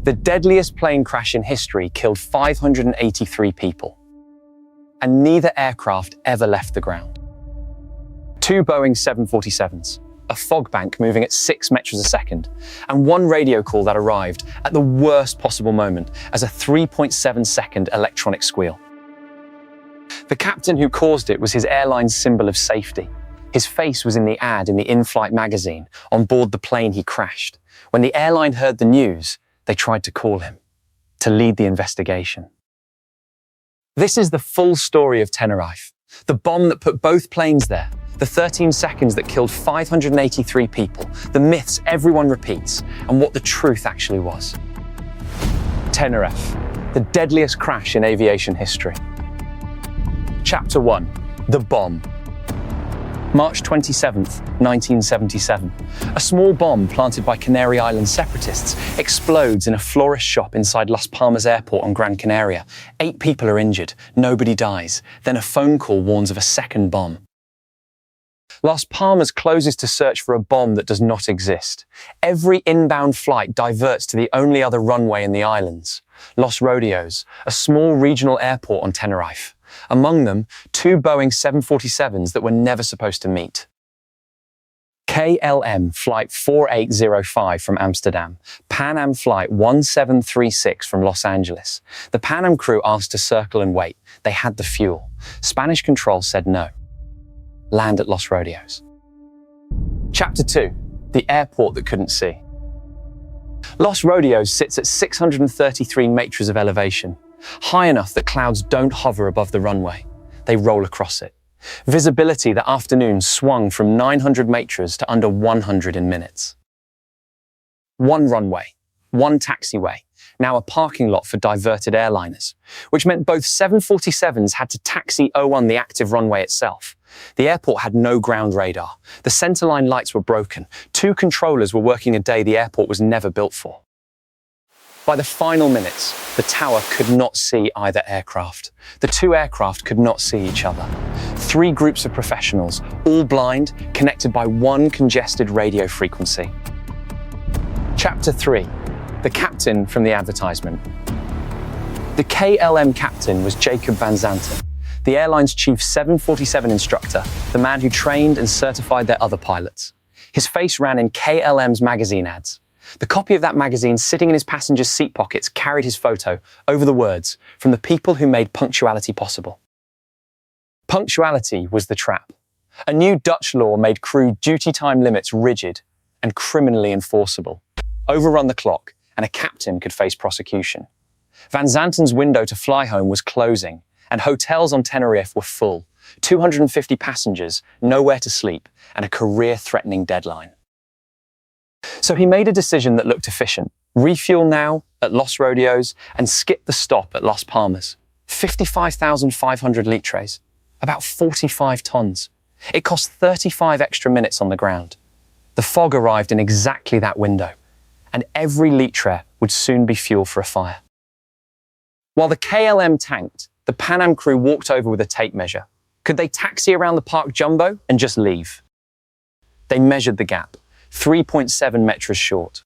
The deadliest plane crash in history killed 583 people, and neither aircraft ever left the ground. Two Boeing 747s, a fog bank moving at 6 meters a second, and one radio call that arrived at the worst possible moment as a 3.7-second electronic squeal. The captain who caused it was his airline's symbol of safety. His face was in the ad in the in-flight magazine on board the plane he crashed. When the airline heard the news, they tried to call him to lead the investigation. This is the full story of Tenerife, the bomb that put both planes there, the 13 seconds that killed 583 people, the myths everyone repeats, and what the truth actually was. Tenerife, the deadliest crash in aviation history. Chapter 1. The Bomb. March 27th, 1977. A small bomb planted by Canary Island separatists explodes in a florist shop inside Las Palmas Airport on Gran Canaria. 8 people are injured, nobody dies. Then a phone call warns of a second bomb. Las Palmas closes to search for a bomb that does not exist. Every inbound flight diverts to the only other runway in the islands, Los Rodeos, a small regional airport on Tenerife. Among them, 2 Boeing 747s that were never supposed to meet. KLM Flight 4805 from Amsterdam, Pan Am Flight 1736 from Los Angeles. The Pan Am crew asked to circle and wait. They had the fuel. Spanish control said no. Land at Los Rodeos. Chapter 2. The airport that couldn't see. Los Rodeos sits at 633 meters of elevation, high enough that clouds don't hover above the runway. They roll across it. Visibility that afternoon swung from 900 meters to under 100 in minutes. One runway, one taxiway, now a parking lot for diverted airliners, which meant both 747s had to taxi 01 the active runway itself. The airport had no ground radar. The centerline lights were broken. 2 controllers were working a day the airport was never built for. By the final minutes, the tower could not see either aircraft. The 2 aircraft could not see each other. 3 groups of professionals, all blind, connected by one congested radio frequency. Chapter 3. The captain from the advertisement. The KLM captain was Jacob Van Zanten, the airline's chief 747 instructor, the man who trained and certified their other pilots. His face ran in KLM's magazine ads. The copy of that magazine sitting in his passenger's seat pockets carried his photo over the words, "From the people who made punctuality possible." Punctuality was the trap. A new Dutch law made crew duty time limits rigid and criminally enforceable. Overrun the clock, and a captain could face prosecution. Van Zanten's window to fly home was closing, and hotels on Tenerife were full. 250 passengers, nowhere to sleep, and a career-threatening deadline. So he made a decision that looked efficient. Refuel now at Los Rodeos and skip the stop at Las Palmas. 55,500 litres, about 45 tons. It cost 35 extra minutes on the ground. The fog arrived in exactly that window, and every litre would soon be fuel for a fire. While the KLM tanked, the Pan Am crew walked over with a tape measure. Could they taxi around the park jumbo and just leave? They measured the gap, 3.7 meters short.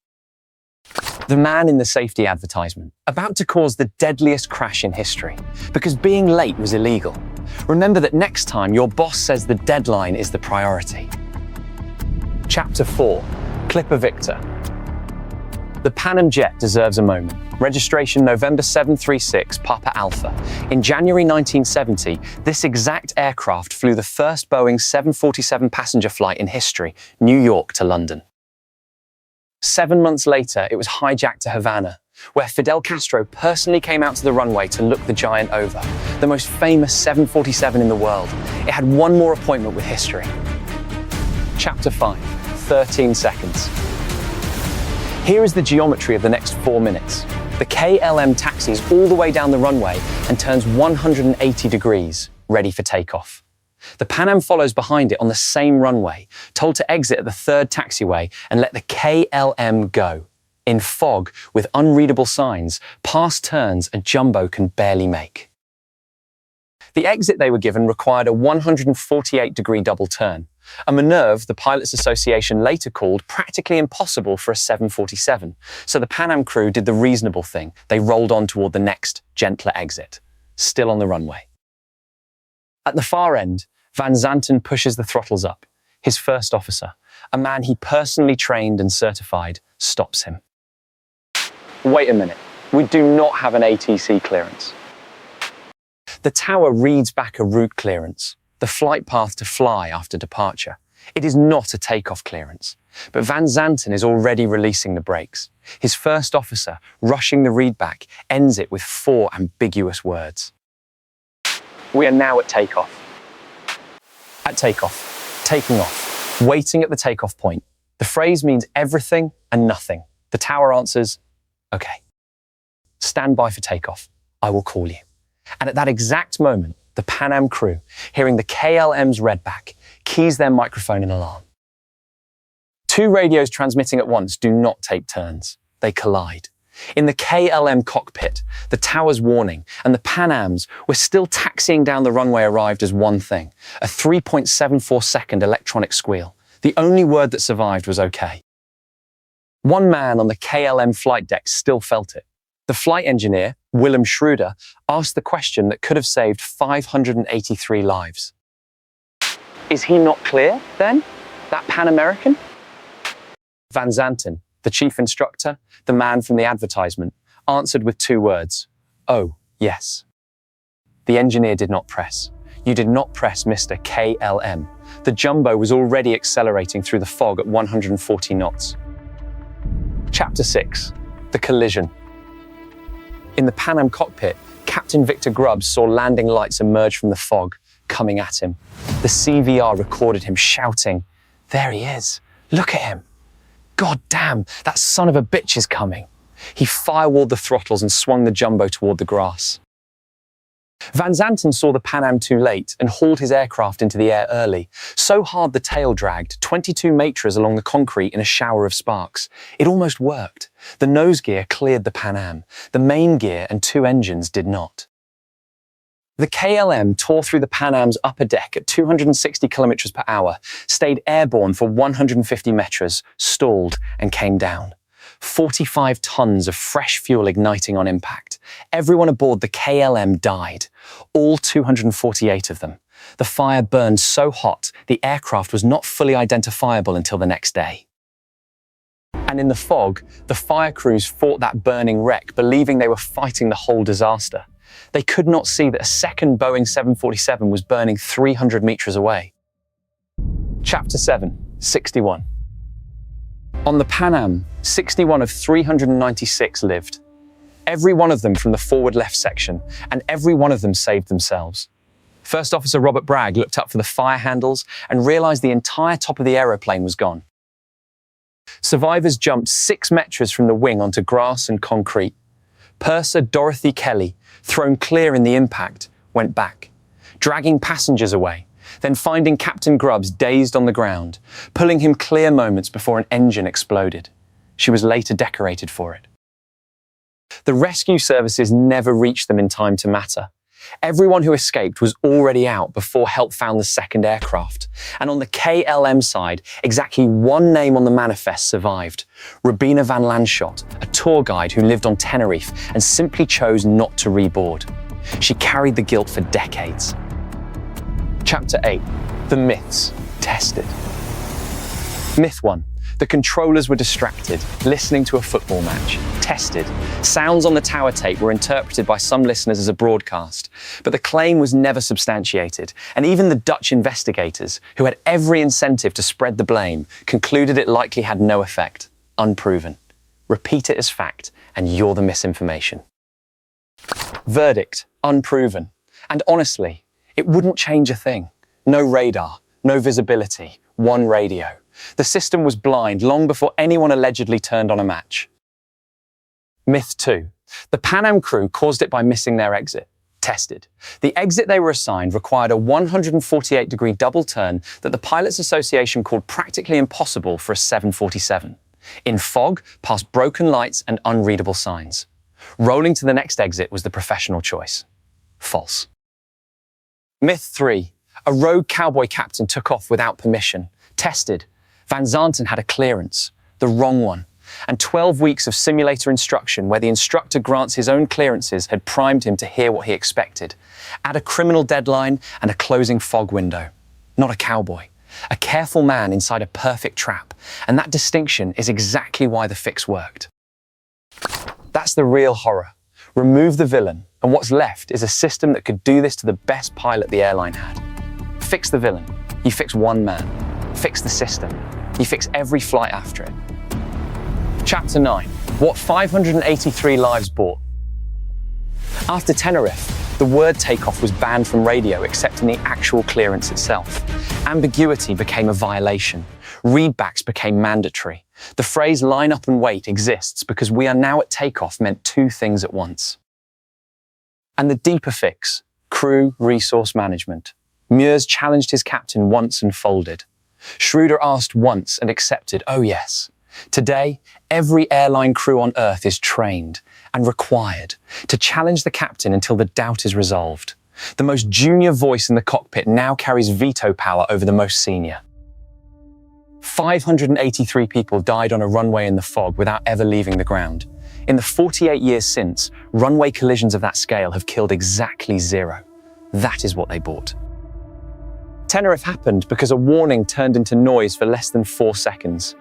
The man in the safety advertisement, about to cause the deadliest crash in history, because being late was illegal. Remember that next time your boss says the deadline is the priority. Chapter 4. Clipper Victor. The Pan Am jet deserves a moment. Registration November 736, Papa Alpha. In January 1970, this exact aircraft flew the first Boeing 747 passenger flight in history, New York to London. 7 months later, it was hijacked to Havana, where Fidel Castro personally came out to the runway to look the giant over, the most famous 747 in the world. It had one more appointment with history. Chapter 5, 13 seconds. Here is the geometry of the next 4 minutes. The KLM taxis all the way down the runway and turns 180 degrees, ready for takeoff. The Pan Am follows behind it on the same runway, told to exit at the 3rd taxiway and let the KLM go. In fog, with unreadable signs, past turns a jumbo can barely make. The exit they were given required a 148-degree double turn, a maneuver the Pilots Association later called practically impossible for a 747. So the Pan Am crew did the reasonable thing. They rolled on toward the next, gentler exit, still on the runway. At the far end, Van Zanten pushes the throttles up. His first officer, a man he personally trained and certified, stops him. Wait a minute, we do not have an ATC clearance. The tower reads back a route clearance, the flight path to fly after departure. It is not a takeoff clearance, but Van Zanten is already releasing the brakes. His first officer, rushing the readback, ends it with 4 ambiguous words. We are now at takeoff. At takeoff, taking off, waiting at the takeoff point. The phrase means everything and nothing. The tower answers, okay. Stand by for takeoff. I will call you. And at that exact moment, the Pan Am crew, hearing the KLM's redback, keys their microphone in alarm. 2 radios transmitting at once do not take turns. They collide. In the KLM cockpit, the tower's warning and the Pan Am's were still taxiing down the runway arrived as one thing, a 3.74-second electronic squeal. The only word that survived was okay. One man on the KLM flight deck still felt it. The flight engineer, Willem Schroeder, asked the question that could have saved 583 lives. Is he not clear, then? That Pan American? Van Zanten, the chief instructor, the man from the advertisement, answered with 2 words. Oh, yes. The engineer did not press. You did not press Mr. KLM. The jumbo was already accelerating through the fog at 140 knots. Chapter 6. The collision. In the Pan Am cockpit, Captain Victor Grubbs saw landing lights emerge from the fog, coming at him. The CVR recorded him shouting, "There he is. Look at him. God damn, that son of a bitch is coming." He firewalled the throttles and swung the jumbo toward the grass. Van Zanten saw the Pan Am too late and hauled his aircraft into the air early. So hard the tail dragged 22 litres along the concrete in a shower of sparks. It almost worked. The nose gear cleared the Pan Am. The main gear and 2 engines did not. The KLM tore through the Pan Am's upper deck at 260 kilometers per hour, stayed airborne for 150 meters, stalled and came down. 45 tons of fresh fuel igniting on impact. Everyone aboard the KLM died, all 248 of them. The fire burned so hot, the aircraft was not fully identifiable until the next day. And in the fog, the fire crews fought that burning wreck, believing they were fighting the whole disaster. They could not see that a second Boeing 747 was burning 300 meters away. Chapter 7, 61. On the Pan Am, 61 of 396 lived. Every one of them from the forward left section, and every one of them saved themselves. First Officer Robert Bragg looked up for the fire handles and realized the entire top of the aeroplane was gone. Survivors jumped 6 meters from the wing onto grass and concrete. Purser Dorothy Kelly, thrown clear in the impact, went back, dragging passengers away, then finding Captain Grubbs dazed on the ground, pulling him clear moments before an engine exploded. She was later decorated for it. The rescue services never reached them in time to matter. Everyone who escaped was already out before help found the second aircraft. And on the KLM side, exactly 1 name on the manifest survived. Rabina Van Landschot, a tour guide who lived on Tenerife and simply chose not to reboard. She carried the guilt for decades. Chapter 8. The myths tested. Myth 1. The controllers were distracted, listening to a football match. Tested. Sounds on the tower tape were interpreted by some listeners as a broadcast, but the claim was never substantiated, and even the Dutch investigators, who had every incentive to spread the blame, concluded it likely had no effect. Unproven. Repeat it as fact, and you're the misinformation. Verdict. Unproven. And honestly, it wouldn't change a thing. No radar, no visibility, 1 radio. The system was blind long before anyone allegedly turned on a match. Myth 2. The Pan Am crew caused it by missing their exit. Tested. The exit they were assigned required a 148-degree double turn that the Pilots Association called practically impossible for a 747. In fog, past broken lights and unreadable signs. Rolling to the next exit was the professional choice. False. Myth 3. A rogue cowboy captain took off without permission. Tested. Van Zanten had a clearance, the wrong one. And 12 weeks of simulator instruction where the instructor grants his own clearances had primed him to hear what he expected. Add a criminal deadline and a closing fog window. Not a cowboy. A careful man inside a perfect trap. And that distinction is exactly why the fix worked. That's the real horror. Remove the villain, and what's left is a system that could do this to the best pilot the airline had. Fix the villain. You fix one man. Fix the system. You fix every flight after it. Chapter 9. What 583 lives bought. After Tenerife, the word takeoff was banned from radio except in the actual clearance itself. Ambiguity became a violation. Readbacks became mandatory. The phrase line up and wait exists because we are now at takeoff meant two things at once. And the deeper fix, crew resource management. Mears challenged his captain once and folded. Schroeder asked once and accepted, oh yes. Today, every airline crew on Earth is trained and required to challenge the captain until the doubt is resolved. The most junior voice in the cockpit now carries veto power over the most senior. 583 people died on a runway in the fog without ever leaving the ground. In the 48 years since, runway collisions of that scale have killed exactly 0. That is what they bought. Tenerife happened because a warning turned into noise for less than 4 seconds.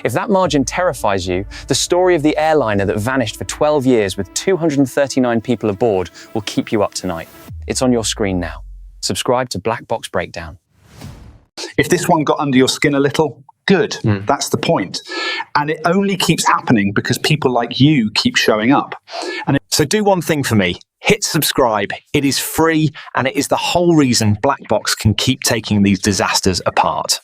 If that margin terrifies you, the story of the airliner that vanished for 12 years with 239 people aboard will keep you up tonight. It's on your screen now. Subscribe to Black Box Breakdown. If this one got under your skin a little, good. That's the point. And it only keeps happening because people like you keep showing up. So do one thing for me. Hit subscribe. It is free, and it is the whole reason Black Box can keep taking these disasters apart.